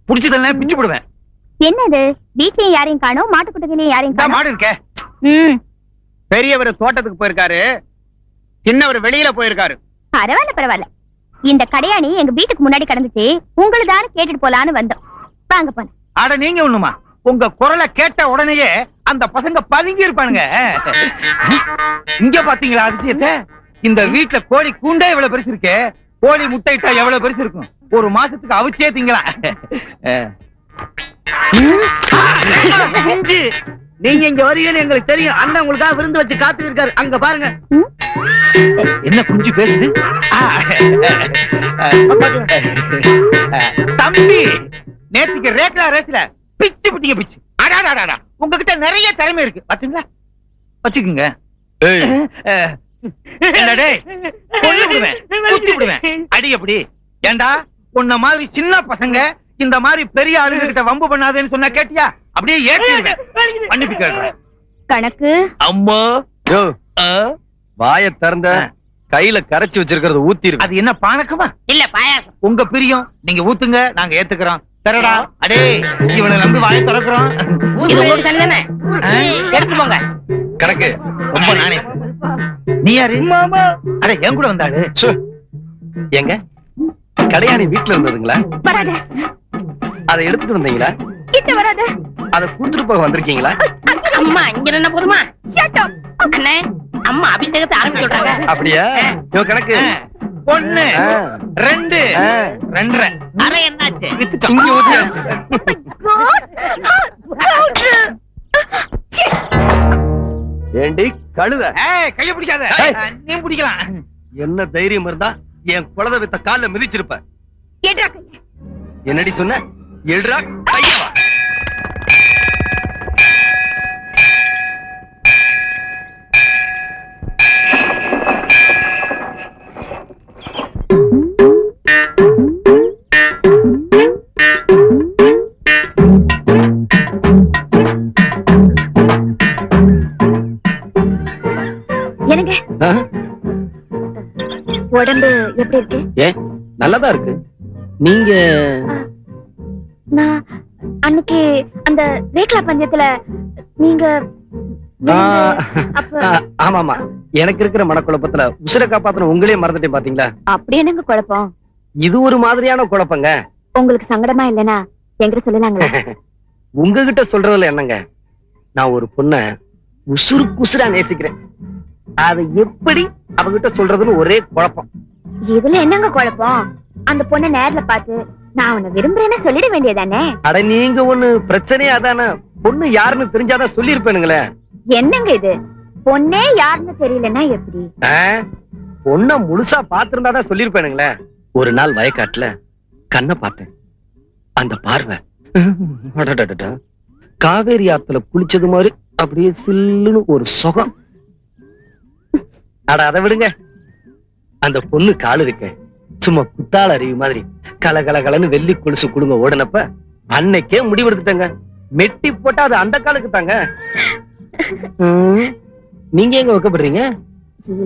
புடிச்சதெல்லாம் பிச்சு போடுவேன். என்னது வீட்லயும் யாரையும் காணோம், மாட்டுக்குட்டையிலயும் யாரையும் காணோம். மாடு இருக்க. பெரியவர் தோட்டத்துக்கு போயிருக்காரு, சின்னவர் வெளியில போயிருக்காரு. பரவாயில்ல பரவாயில்ல. இந்த கடையாணி எங்க வீட்டுக்கு முன்னாடி கிடந்துச்சு, உங்களுதானு கேட்டுட்டு போலான்னு வந்தோம். வாங்க போன. அட நீங்க ஒண்ணுமா, உங்க குரலை கேட்ட உடனேயே அந்த பசங்க பதுங்கி இருப்பானுங்க. இங்க பாத்தீங்களா அதிசயத்தை? இந்த வீட்டுல கோழி கூண்டே இவ்வளவு பெருசு இருக்கு. கோழி முட்டையிட்டா எவ்வளவு பெருசு இருக்கும்? ஒரு மாசத்துக்கு அவிச்சே திங்கலாம். நீங்க இங்க வருவீங்கன்னு எங்களுக்கு தெரியும். அண்ணன் உங்களுக்காக விருந்து வச்சு காத்து இருக்காரு. அங்க பாருங்க. என்ன குஞ்சு பேசுது? தம்பி, நேற்றுக்கு ரேக்லா ரேஸ்ல பிச்சு பிடிங்க பிச்சு. அடாடாடா, உங்ககிட்ட நிறைய திறமை இருக்கு பாத்தீங்களா? வச்சுக்குங்க. அடி எப்படி? ஏண்டா உன்ன மாதிரி சின்ன பசங்க இந்த மாதிரி பெரிய ஆளுங்க கிட்ட வம்பு பண்ணாதேன்னு சொன்னா கேட்டியா? அப்படியே ஏற்றிடுவேன். மன்னிப்பு கேட்கிறேன். கணக்கு அம்மா வாய திறந்த கையில கரைச்சு வச்சிருக்கிறது ஊத்திரு. அது என்ன பானக்கமா? இல்ல பாயாசம். உங்க பிரியம், நீங்க ஊத்துங்க, நாங்க ஏத்துக்கிறோம். தரடா. அடே இவனை நம்பி வாயை திறக்கிறோம். எடுத்து போங்க. கணக்கு ரொம்ப நானே. நீ யாரு? அட என் கூட வந்தாடு. எங்க கடையாணி வீட்டுல இருந்ததுங்களா? வராத. அதை எடுத்துட்டு வந்தீங்களா? கிட்ட வராத. அதை கொடுத்துட்டு போக வந்திருக்கீங்களா? அம்மா இங்க என்ன போதுமா? அண்ணே, அம்மா அபிஷேகத்தை ஆரம்பிச்சுட்டாங்க. அப்படியா? கணக்கு ஒண்ணு 2 2 அரை என்னாச்சு? இங்க ஊத்தியாச்சு. ஏண்டி கழுத, கைய பிடிக்காத. நீ பிடிக்கலாம். என்ன தைரியம் இருந்தா என் குலத வித்த கால மிதிச்சிருப்ப. என்னடி சொன்ன? எழுறா கையவா. உடம்பு எப்படி இருக்கு? நல்லதா இருக்கு. நீங்க நான் அன்னைக்கு அந்த ரேக்லா பந்தயத்துல நீங்க ஆமாமா, எனக்கு இருக்கிற மனக்குழப்பத்துல உசுரை காப்பாத்தின உங்களே மறந்துட்டேன் பாத்தீங்களா? அப்படி என்னங்க குழப்பம்? இது ஒரு மாதிரியான குழப்பங்க. உங்களுக்கு சங்கடமா இல்லைன்னா என்கிட்ட சொல்லலாங்களா? உங்ககிட்ட சொல்றதுல என்னங்க, நான் ஒரு பொண்ண உசுருக்குசுரா நேசிக்கிறேன். அதை எப்படி அவகிட்ட சொல்றதுன்னு ஒரே குழப்பம். இதுல என்னங்க குழப்பம்? அந்த பொண்ணை நேர்ல பார்த்து நான் உன்னை விரும்புறேன்னு சொல்லிட வேண்டியதானே? அட நீங்க ஒண்ணு பிரச்சனையே அதானே. பொண்ணு யாருன்னு தெரிஞ்சாதான் சொல்லிருப்பேனுங்களே. என்னங்க இது? பொண்ணே யாருன்னு தெரியலன்னா எப்படி? பொண்ண முழுசா பாத்திருந்தாதான் சொல்லிருப்பேனுங்களே. ஒரு நாள் வயக்காட்டுல கண்ணை பார்த்தேன். அந்த பார்வை காவேரி ஆத்துல குளிச்சது மாதிரி அப்படியே சில்லுன்னு ஒரு சுகம். அட அதை விடுங்க. அந்த பொண்ணு கால் இருக்க சும்மா குத்தால அருவி மாதிரி கலகலகலன்னு வெள்ளி கொலுசு குடுங்க ஓடுனப்ப அன்னைக்கே முடிவெடுத்துட்டங்க. மெட்டி போட்டா அது அந்த காலுக்கு தாங்க. நீங்க எங்க வைக்கப்படுறீங்க?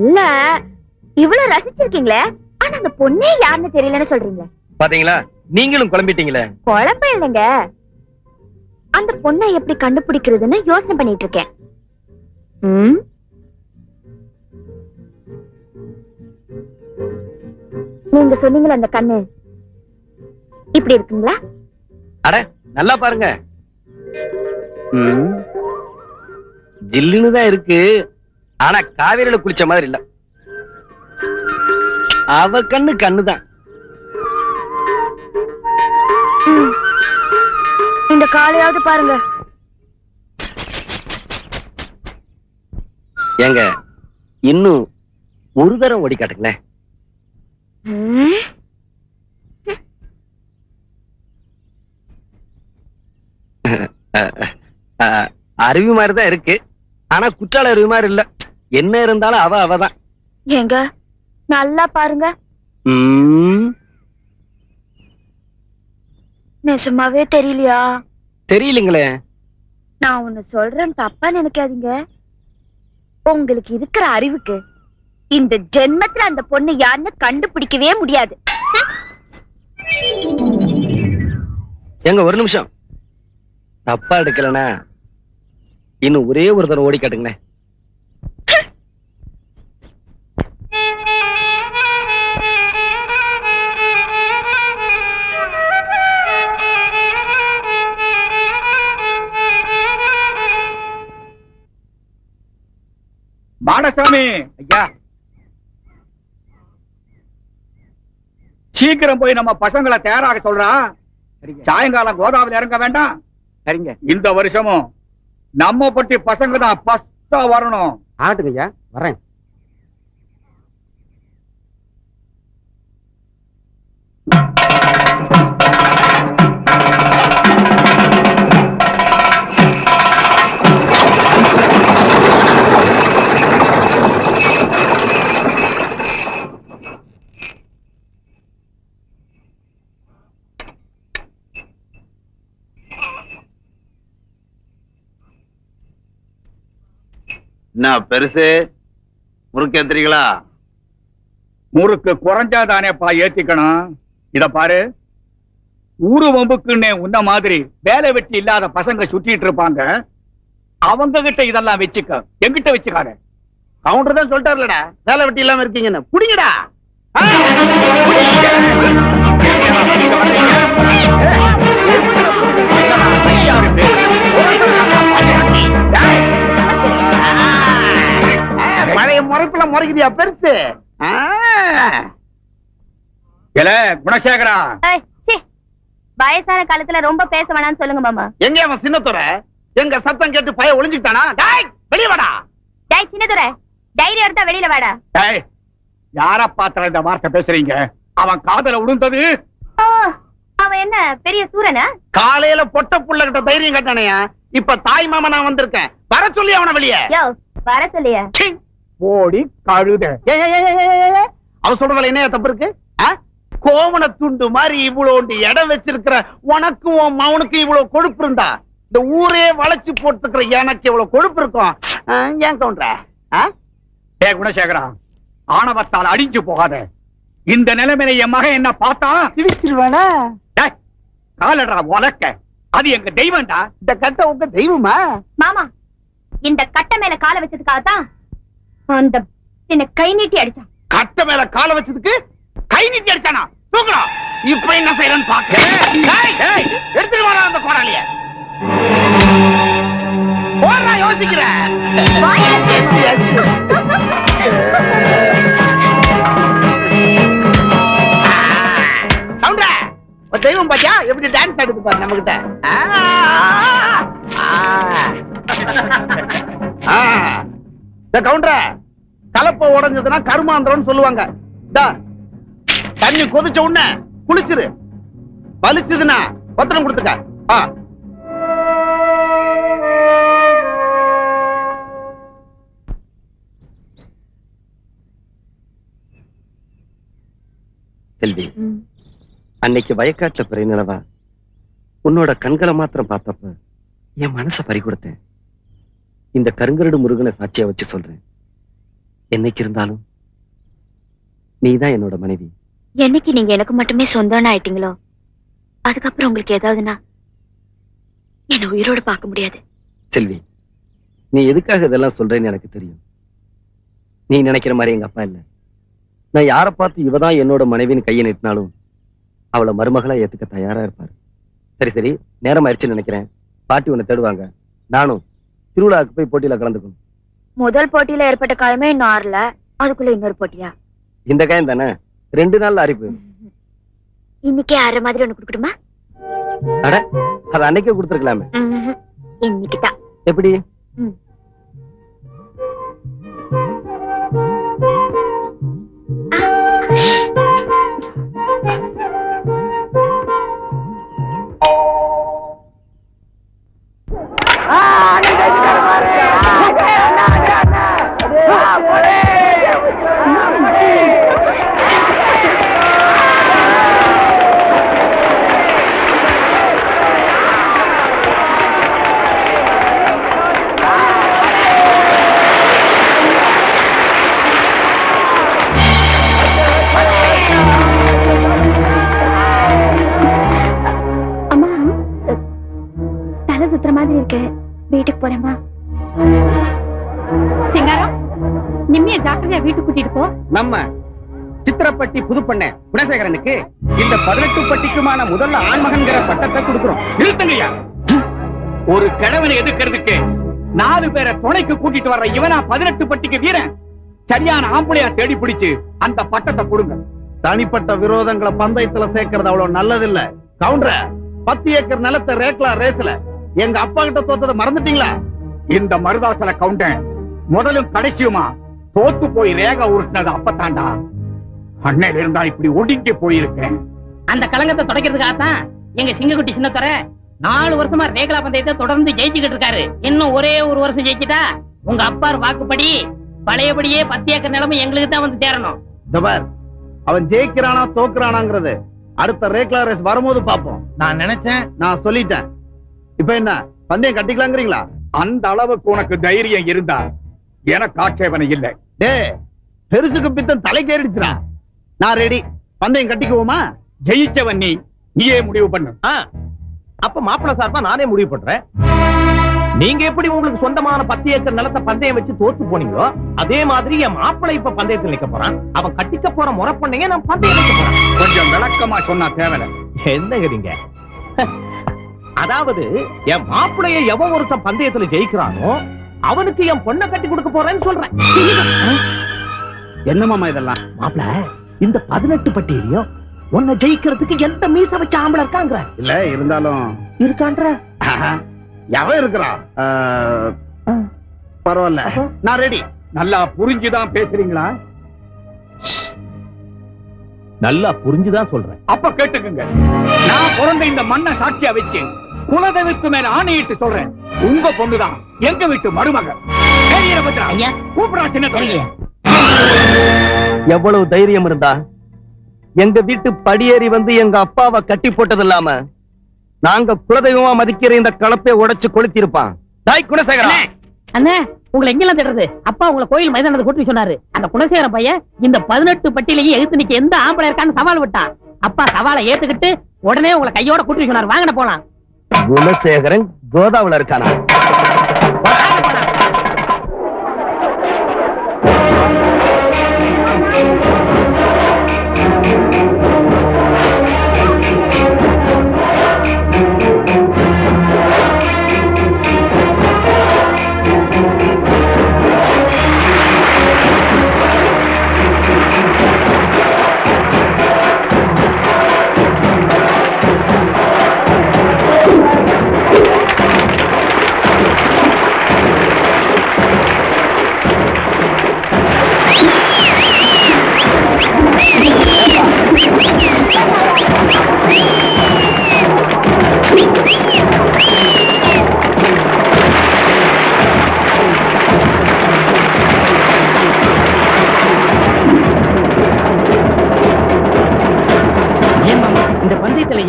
இல்ல, இவ்வளவு ரசிச்சிருக்கீங்களே, ஆனா அந்த பொண்ணே யாருன்னு தெரியலன்னு சொல்றீங்க. பாத்தீங்களா, நீங்களும் குழம்பிட்டீங்களே. குழப்பம் இல்லைங்க, அந்த பொண்ணை எப்படி கண்டுபிடிக்கிறதுன்னு யோசனை பண்ணிட்டு இருக்கேன். நீங்க சொன்னீங்களா அந்த கண்ணு இப்படி இருக்குங்களா? அட நல்லா பாருங்க. ஜில்லுன்னு தான் இருக்கு, ஆனா காவேரியில குளிச்ச மாதிரி இல்ல. அவ கண்ணு கண்ணுதான். இந்த காலையாவது பாருங்க. ஏங்க இன்னும் ஒரு தரம் ஓடி காட்டுங்களேன். அருவி மாதிரிதான் இருக்கு, ஆனா குற்றால அருவி மாதிரி இல்ல. என்ன இருந்தாலும் அவதான். ஏங்க நல்லா பாருங்க. நிஜமாவே தெரியலையா? தெரியலங்களே. நான் ஒண்ணு சொல்றேன், தப்பா நினைக்காதீங்க. உங்களுக்கு இருக்கிற அறிவுக்கு இந்த ஜென்மத்துல அந்த பொண்ணு யாருன்னு கண்டுபிடிக்கவே முடியாது. எங்க ஒரு நிமிஷம் தப்பா எடுக்கலனா இன்னும் ஒரே ஒரு தடவை ஓடி காட்டுங்களேன். மாடசாமி ஐயா, சீக்கிரம் போய் நம்ம பசங்களை தயாராக சொல்றான். சாயங்காலம் கோதாவரி இறங்க வேண்டாம். சரிங்க. இந்த வருஷமும் நம்ம பட்டி பசங்க தான் ஃபர்ஸ்டா வரணும். ஆகட்டுங்க ஐயா, வரேன். என்ன பெருசு முறுக்கு ஏத்துறீங்களா? முறுக்கு குறைஞ்சாதானேப்பா ஏத்திக்கணும். இத பாரு, ஊரு வம்புக்குன்னு உன்ன மாதிரி வேலை வெட்டி இல்லாத பசங்க சுத்திட்டு இருப்பாங்க. அவங்க கிட்ட இதெல்லாம் வச்சுக்க, எங்கிட்ட வச்சுக்காத. கவுண்டர் தான் சொல்லிட்டாருலடா, வேலை வெட்டி இல்லாம இருக்கீங்கன்னு. புடிங்கடா. பழைய முறைப்புல முறைக்குதியா பெருசு? குணசேகரா, வயசான காலத்துல ரொம்ப பேச வேணாம்னு சொல்லுங்க மாமா. எங்க அவன் சின்னத்துறை? எங்க சத்தம் கேட்டு பைய ஒளிஞ்சுட்டானா? வெளியே வாடா. டேய் சின்னதுரை, தைரியம் எடுத்தா வெளியில வாடா. யார பாத்திர இந்த வார்த்தை பேசுறீங்க? அவன் காதல விழுந்தது. அவன் என்ன பெரிய சூரனா? காலையில பொட்ட புள்ள கிட்ட தைரியம் கட்டானையா? இப்ப தாய் மாமா நான் வந்திருக்கேன், வர சொல்லி அவனை வெளியே. யோ, வர சொல்லியா? ஓடி கழுத. அவ சொல்றதுல என்ன தப்பு இருக்கு? கோவண துண்டு மாதிரி இவ்வளவு இடம் வச்சிருக்கிற உனக்கும் உன் மவனுக்கு இவ்வளவு கொழுப்பு இருந்தா இந்த ஊரே வளைச்சு போட்டுக்கிற எனக்கு இவ்வளவு கொழுப்பு இருக்கும். ஏன் கவுண்டர? குணசேகரா, ஆணவத்தால் அடிஞ்சு போகாத. இந்த நிலைமையில என் மகன் என்ன பார்த்தா இடிச்சிருவானா? காலடா உலக்க, அது எங்க தெய்வம்டா. இந்த கட்ட உங்க தெய்வமா? மாமா, இந்த கட்ட மேல காலை வச்சதுக்காகத்தான் அந்த என்ன கை நீட்டி அடிச்சான். கட்ட மேல காலை வச்சதுக்கு கை நீட்டி அடிச்சானா? தூக்குறா. இப்ப என்ன செய்யறன்னு பாக்க. எடுத்துட்டு வாடா அந்த கோடாலிய. போறா, யோசிக்கிறேன். தெய்வம் பாத்தியா எப்படி டான்ஸ் ஆடுது பாரு நம்ம கிட்ட. கவுண்டர, கலப்ப உடஞ்சதுன்னா கருமாந்திரம்னு சொல்லுவாங்க. தண்ணி கொதிச்ச உடனே குளிச்சிரு, வலிச்சதுன்னா பத்திரம் கொடுத்துக்க. செல்வி, அன்னைக்கு வயக்காட்டுல பிறை நிலவா உன்னோட கண்களை மாத்திரம் பார்த்தப்ப என் மனசை பறி கொடுத்தேன். இந்த கருங்கரடு முருகனை சாட்சியா வச்சு சொல்றேன், என்னைக்கு இருந்தாலும் நீதான் என்னோட மனைவி. என்னைக்கு நீங்க எனக்கு மட்டுமே சொந்தம்னு ஆயிட்டீங்களோ, அதுக்கப்புறம் உங்களுக்கு ஏதாவதுன்னா என்ன உயிரோடு பார்க்க முடியாது. செல்வி, நீ எதுக்காக இதெல்லாம் சொல்றேன்னு எனக்கு தெரியும். நீ நினைக்கிற மாதிரி எங்க அப்பா இல்ல. நான் யாரை பார்த்து இவதான் என்னோட மனைவின்னு கையை நீட்டினாலும் அவளை மருமகளா ஏத்துக்க தயாரா இருப்பாரு. சரி சரி, நேரம் ஆயிடுச்சுன்னு நினைக்கிறேன். பாட்டி உன்னை தேடுவாங்க. நானும் திருவிழாவுக்கு போய் போட்டியில கலந்துக்கணும். முதல் போட்டியில ஏற்பட்ட காயமே இன்னும் ஆறல, அதுக்குள்ள இன்னொரு போட்டியா? இந்த காயம் தானே 2 நாள்ல ஆறி போயிடும். இன்னைக்கே ஆற மாதிரி ஒண்ணு கொடுக்கணுமா? அட, அது அன்னைக்கே கொடுத்துருக்கலாமே. இன்னைக்குதான். எப்படி? இருக்கேன், வீட்டுக்கு போறேம்மா. சிங்காரம், நிம்மிய ஜாக்கிரதையா வீட்டுக்கு கூட்டிட்டு போ. நம்ம சித்திரப்பட்டி புதுப்பண்ண குணசேகரனுக்கு இந்த 18 பட்டிக்குமான முதல்ல ஆண்மகன்கிற பட்டத்தை கொடுக்கிறோம். நிறுத்துங்கய்யா. ஒரு கிழவனை எதிர்க்கிறதுக்கு 4 பேரை துணைக்கு கூட்டிட்டு வர்ற இவனா 18 பட்டிக்கு வீரன்? சரியான ஆம்பளையா தேடி பிடிச்சு அந்த பட்டத்தை கொடுங்க. தனிப்பட்ட விரோதங்களை பந்தயத்துல சேர்க்கறது அவ்வளவு நல்லதில்ல. கவுண்டர 10 ஏக்கர் நிலத்தை ரேக்லா ரேஸ்ல எங்க அப்பா கிட்ட தோத்ததை மறந்துட்டீங்களா? இந்த மருதாசல கவுண்டன் முதலும் கடைசியுமா தோத்து போய் ரேகா உருட்டினது அப்பத்தாண்டா. அன்னையில இருந்தா இப்படி ஒடுங்கி போயிருக்கேன். அந்த கலங்கத்தை தொடக்கிறதுக்காகத்தான் எங்க சிங்கக்குட்டி சின்னத்தர 4 வருஷமா ரேகலா பந்தயத்தை தொடர்ந்து ஜெயிச்சுக்கிட்டு இருக்காரு. இன்னும் ஒரே ஒரு வருஷம் ஜெயிச்சுட்டா உங்க அப்பார் வாக்குப்படி பழையபடியே 10 ஏக்கர் நிலமும் எங்களுக்கு தான் வந்து சேரணும். தபார், அவன் ஜெயிக்கிறானா தோக்குறானாங்கிறது அடுத்த ரேக்லா ரேஸ் வரும்போது பாப்போம். நான் நினைச்சேன். நான் சொல்லிட்டேன். இப்ப என்ன பந்தயம் கட்டிக்கலாங்கிறீங்களா? அந்த அளவுக்கு உனக்கு தைரியம் இருந்தா எனக்கு ஆட்சேபனை இல்லை. டே, பெருசுக்கு பித்தம் தலைக்கேறிடுச்சுடா. நான் ரெடி. பந்தயம் கட்டிக்குவோமா? ஜெயிச்சவன் நீயே முடிவு பண்ணு. அப்ப மாப்பிள்ள சார்பா நானே முடிவு பண்றேன். நீங்க எப்படி உங்களுக்கு சொந்தமான 10 ஏக்கர் நிலத்தை பந்தயம் வச்சு தோத்து போனீங்களோ அதே மாதிரி என் மாப்பிள்ளை இப்ப பந்தயத்தில் நிக்க போறான். அவன் கட்டிக்க போற முறை பண்ணீங்க, நான் பந்தயம் வைக்க போறேன். கொஞ்சம் விளக்கமா சொன்னா தேவையில்ல. என்னங்கிறீங்க? அதாவது என் மாப்பிள்ளைய எவன் ஒருத்தன் பந்தயத்துல ஜெயிக்கிறானோ அவனுக்கு என் பொண்ணை கட்டி கொடுக்க போறேன்னு சொல்றேன். என்ன மாமா இதெல்லாம்? மாப்பிள்ள, இந்த 18 பட்டியலையும் உன்னை ஜெயிக்கிறதுக்கு எந்த மீச வச்ச ஆம்பளை இருக்காங்க? இல்ல இருந்தாலும் இருக்கான்ற எவன் இருக்கிறான்? பரவாயில்ல, நான் ரெடி. நல்லா புரிஞ்சுதான் பேசுறீங்களா? நல்லா புரிஞ்சுதான் சொல்றேன். அப்ப கேட்டுக்குங்க. நான் பிறந்த இந்த மண்ணை சாட்சியா வச்சு குலதெய்வத்து மேல ஆணையிட்டு சொல்றேன், உங்க பொண்ணுதான் எங்க வீட்டு மருமக. ஐயா, கூப்பிடா சின்ன. எவ்வளவு தைரியம் இருந்தா எங்க வீட்டு படியேறி வந்து எங்க அப்பாவை கட்டி போட்டது இல்லாம நாங்க குலதெய்வமா மதிக்கிற இந்த கலப்பை உடைச்சு கொளுத்திருப்பான். தாய் குணசேகரா, அண்ணே, உங்களை எங்கெல்லாம் தேடுறது? அப்பா உங்களை கோயில் மைதானத்தை கூட்டி சொன்னாரு. அந்த குணசேகர பையன் இந்த 18 பட்டியலையும் எதிர்த்து நிக்க எந்த ஆம்பளை இருக்கான்னு சவால் விட்டான். அப்பா சவாலை ஏத்துக்கிட்டு உடனே உங்களை கையோட கூட்டி சொன்னாரு. வாங்கின போலாம். குணசேகரன் கோதாவுல இருக்கானா?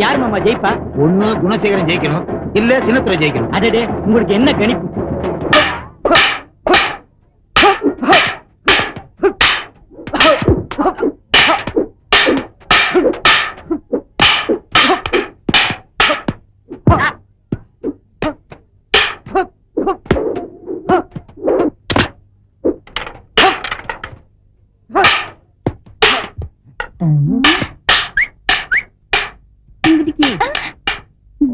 யார் மாமா ஜெயிப்பா? ஒண்ணு குணசேகரன் ஜெயிக்கணும், இல்ல சின்னத்துறை ஜெயிக்கணும். அடடே, உங்களுக்கு என்ன கணிப்பு?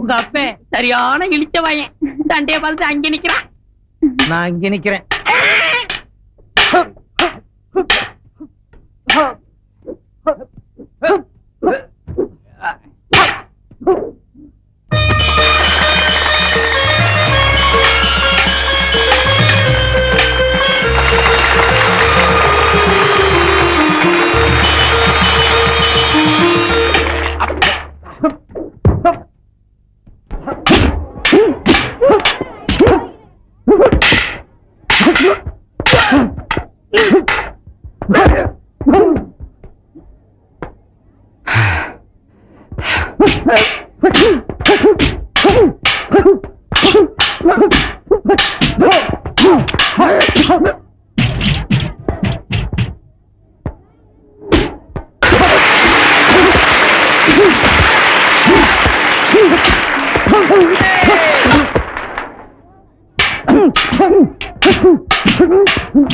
உங்க அப்ப சரியான இழிச்ச வாயன். தண்டைய பார்த்து அங்க நிக்கிறான். நான் இங்க நிக்கிறேன். என்ன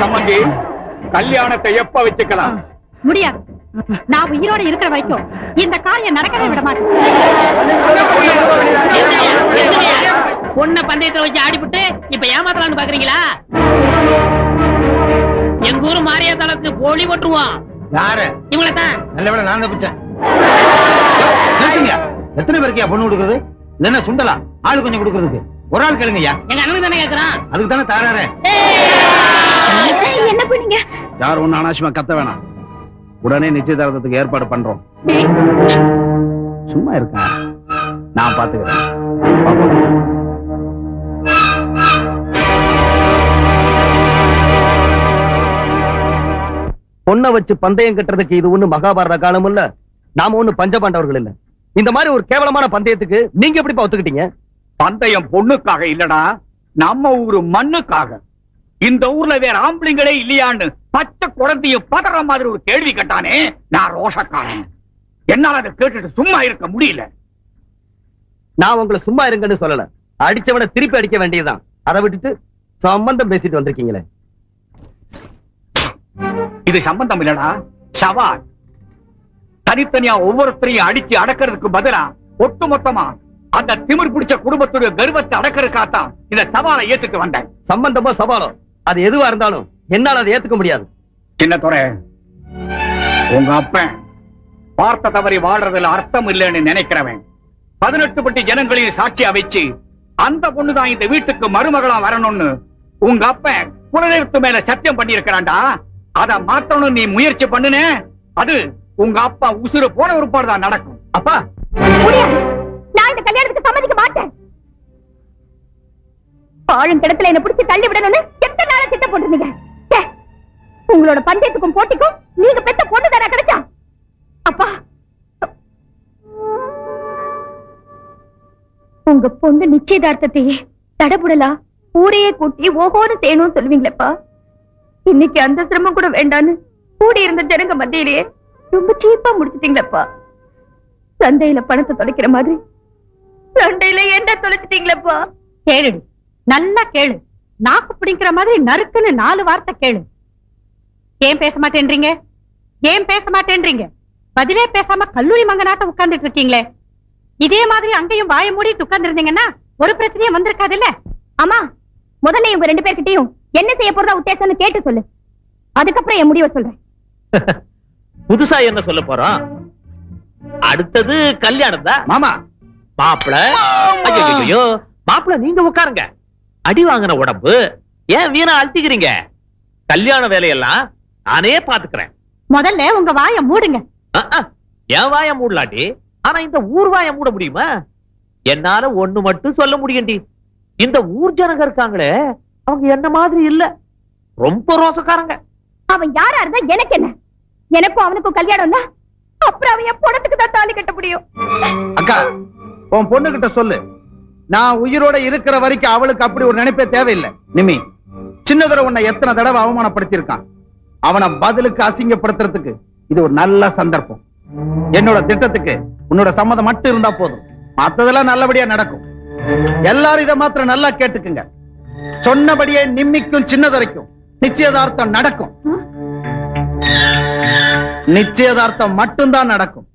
சம்பந்தி, கல்யாணத்தை எப்ப வச்சுக்கலாம்? முடியாது. நான் உயிரோட இருக்கிற வரைக்கும் இந்த காரியம் நடக்கவே விட மாட்டேன். பொண்ண பந்தயத்தை வச்சு ஆடிவிட்டு இப்ப ஏமாத்தலாம்னு பாக்குறீங்களா? எங்க ஊரு மாரியாத்தாளுக்கு போலி போட்டுருவோம். யாரு? இவங்களை தான். நல்ல வேளை நான் தப்பிச்சேன். எத்தனை பேருக்கியா பொண்ணு கொடுக்குறது? இது என்ன சுண்டலா? ஆளு கொஞ்சம் கொடுக்கறதுக்கு ஒரு ஆள் கேளுங்கய்யா. எங்க அண்ணன் தானே கேக்குறான். அதுக்கு தானே தாராரு. என்ன பண்ணீங்க? யார் ஒண்ணு அனாவசியமா கத்த வேணாம். உடனே நிச்சயதார்த்தத்துக்கு ஏற்பாடு பண்றோம். சும்மா இருக்கா, நான் பாத்துக்கிறேன். பொண்ணை வச்சு பந்தயம் கட்டுறதுக்கு இது ஒண்ணு மகாபாரத காலம் இல்ல, நாம ஒண்ணு பஞ்சபாண்டவர்கள் இல்ல. இந்த மாதிரி ஒரு கேவலமான பந்தயத்துக்கு நீங்க எப்படி ஒத்துக்கிட்டீங்க? பந்தயம் பொண்ணுக்காக இல்லடா, நம்ம ஊரு மண்ணுக்காக. இந்த ஊர்ல வேற ஆம்பளைங்களே இல்லையான்னு பச்சை குழந்தையும் பதற மாதிரி ஒரு கேள்வி கேட்டானே, நான் ரோஷக்காரன். என்னால அதை கேட்டுட்டு சும்மா இருக்க முடியல. நான் உங்களை சும்மா இருங்கன்னு சொல்லல, அடிச்சவனை திருப்பி அடிக்க வேண்டியதுதான். அதை விட்டுட்டு சம்பந்தம் பேசிட்டு வந்திருக்கீங்களே. இது சம்பந்தம் இல்லடா, சவால். தனித்தனியா ஒவ்வொருத்தரையும் அடிச்சு அடக்கிறதுக்கு பதிலா ஒட்டுமொத்தமா அந்த திமிர் பிடிச்ச குடும்பத்துடைய கர்வத்தை அடக்கிறதுக்காகத்தான் இந்த சவாலை ஏத்துட்டு வந்தேன். சம்பந்தமோ சவாலோ அது எதுவா இருந்தாலும் என்னால அதை ஏத்துக்க முடியாது. சின்ன துறை, உங்க அப்பன் பார்த்த தவறி வாழ்றதுல அர்த்தம் இல்லைன்னு நினைக்கிறவன் 18 பட்டி ஜனங்களின் சாட்சியா வச்சு அந்த பொண்ணுதான் இந்த வீட்டுக்கு மருமகளா வரணும்னு உங்க அப்பன் குலதெய்வத்து மேல சத்தியம் பண்ணி இருக்கிறான்டா. அதை மாத்தணும் நீ முயற்சி பண்ணுன, அது உங்க அப்பா உசுறு போன ஒருபாடு தான் நடக்கும். அப்பா, நான் இந்த கல்யாணத்துக்கு சம்மதிக்க மாட்டேன். பாழும் கிடத்துல என்ன பிடிச்சி தள்ளி விடணும்னு எத்தனை நாளா திட்டம் போட்டுருந்தீங்க. உங்களோட பந்தயத்துக்கும் போட்டிக்கும் நீங்க பெத்த பொண்ணு தானே கிடைச்சா? அப்பா, உங்க பொண்ணு நிச்சயதார்த்தத்தையே தடபுடலா ஊரையே கூட்டி ஓஹோன்னு செய்யணும்னு சொல்லுவீங்களேப்பா. இன்னைக்கு அந்த சிரமம் கூட வேண்டான்னு கூடி இருந்த ஜனங்க மத்தியிலேயே ரொம்ப சீப்பா முடிச்சிட்டீங்களப்பா. சந்தையில பணத்தை தொலைக்கிற மாதிரி சண்டையில என்ன தொலைச்சிட்டீங்களப்பா. கேளுடி, நல்லா கேளு. நாக்கு பிடிக்கிற மாதிரி நறுக்குன்னு 4 வார்த்தை கேளு. ஏன் பேச மாட்டேன்றீங்க? ஏன் பேச மாட்டேன்றீங்க? பதிலே பேசாம கல்லூரி மங்கனாட்ட உட்கார்ந்துட்டு இருக்கீங்களே. இதே மாதிரி அங்கேயும் வாய மூடிட்டு உட்கார்ந்து இருந்தீங்கன்னா ஒரு பிரச்சனையும் வந்திருக்காது இல்ல? ஆமா, முதல்ல இவங்க 2 பேர்கிட்டயும் என்ன செய்ய போறதா உத்தேசம்னு கேட்டு சொல்லு. அதுக்கப்புறம் என் முடிவை சொல்றேன். புதுசா என்ன சொல்ல போறோம்? அடுத்தது கல்யாணம் தான். மாமா, மாப்பிள, ஐயோ மாப்பிள நீங்க உட்காருங்க. அடி வாங்கின உடம்பு ஏன் வீணா அழுத்திக்கிறீங்க? கல்யாண வேலையெல்லாம் நானே பாத்துக்கிறேன். முதல்ல உங்க வாய மூடுங்க. என் வாய மூடலாட்டி, ஆனா இந்த ஊர் வாய மூட முடியுமா? என்னால ஒண்ணு மட்டும் சொல்ல முடியும்டி, இந்த ஊர் ஜனங்க இருக்காங்களே அவங்க என்ன மாதிரி இல்ல, ரொம்ப ரோசக்காரங்க. அவன் யாரா இருந்தா எனக்கு என்ன? எனக்கும் அவனுக்கும் கல்யாணம்னா அப்புறம் அவன் என் பொணத்துக்கு தான் தாலி கட்ட முடியும். அக்கா, உன் பொண்ணு கிட்ட சொல்லு, நான் உயிரோட இருக்கிற வரைக்கும் அவளுக்கு அப்படி ஒரு நினைப்பே தேவையில்லை. நிமி, சின்னதர உன்னை எத்தனை தடவை அவமானப்படுத்தியிருக்கான். அவனை பதிலுக்கு அசிங்கப்படுத்துறதுக்கு இது ஒரு நல்ல சந்தர்ப்பம். என்னோட திட்டத்துக்கு உன்னோட சம்மதம் மட்டும் இருந்தா போதும், மத்ததெல்லாம் நல்லபடியா நடக்கும். எல்லாரும் இதை மாத்திரம் நல்லா கேட்டுக்குங்க. சொன்னபடியே நிம்மிக்கும் சின்னதுரைக்கும் நிச்சயதார்த்தம் நடக்கும். நிச்சயதார்த்தம் மட்டும்தான் நடக்கும்.